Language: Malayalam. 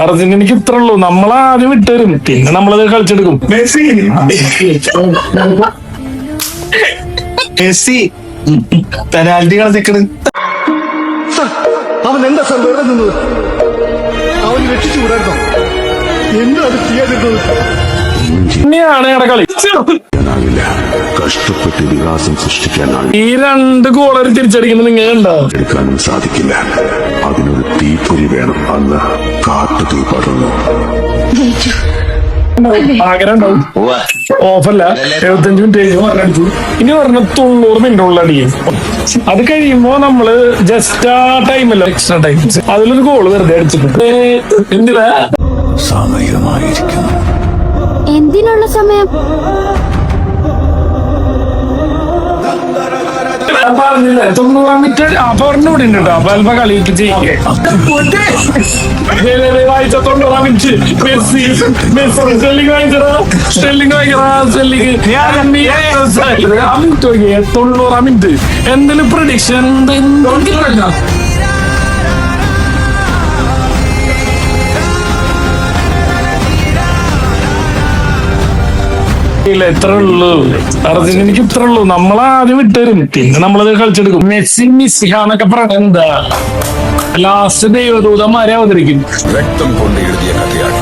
അർജന്റീനക്ക് ഇത്ര ഉള്ളൂ. നമ്മളാദ്യം വിട്ടുതരും, പിന്നെ നമ്മളത് കളിച്ചെടുക്കും. Messi penalty കളഞ്ഞേക്കണ്. അവൻ എന്താ സാർ വെറുതെ നിന്നത്? അവന് രക്ഷിച്ചുകൂടായിരുന്നോ? എന്താ അത് ചെയ്യാതിരുന്നത്? ഇനിയാണ് ഞങ്ങളുടെ കളി. കഷ്ടപ്പെട്ട് വികാസം സൃഷ്ടിക്കാനാണ് ഈ 2 ഗോളർ തിരിച്ചടിക്കുന്നത് നിങ്ങൾ ഉണ്ടോ? എടുക്കാനും സാധിക്കില്ല. അതിനൊരു തീപ്പൊരി വേണം. അന്ന് കാട്ടു തീ പടർന്നു. ആഗ്രഹം ഉണ്ടാവും. ഓഫല്ല 75 മിനിറ്റ് കഴിഞ്ഞു. ഇനി പറഞ്ഞ 90 മിനിറ്റ് ഉള്ള അടിയും. അത് കഴിയുമ്പോ നമ്മള് ജസ്റ്റ് ആ ടൈമല്ല, എക്സ്ട്രാ ടൈം, അതിലൊരു ഗോള് വെറുതെ അടിച്ചിട്ടുണ്ട്. എന്തിനാ സമയമായിരിക്കുന്നു. എന്തിനുള്ള സമയം? പറഞ്ഞില്ലേ 90 മിനിറ്റ്. അപ്പൊ ഒരെണ്ണൂടെ ഉണ്ട് കേട്ടോ. അപ്പൊ അല്പ കളിയിട്ട് വായിച്ച 90 മിനിറ്റ്. മെസ്സി സ്റ്റെല്ലിംഗ് വായിച്ചടാ. സ്റ്റെല്ലിംഗ് വായിക്കടാ. സ്റ്റെല്ലിംഗ് 90 മിനിറ്റ്. എന്തെങ്കിലും പ്രഡിക്ഷൻ ഇല്ല, ഇത്ര ഉള്ളൂ. അർജന്റീനക്ക് ഇത്ര ഉള്ളൂ. നമ്മളാദ്യം വിട്ടുതരും, പിന്നെ നമ്മളത് കളിച്ചെടുക്കും. മെസ്സി മിസ്സിഹ എന്നൊക്കെ പറയാൻ എന്താ, ലാസ്റ്റ് ദൈവദൂതന്മാരെ അവതരിക്കും. രക്തം കൊണ്ട് എഴുതിയ കഥയാണ്.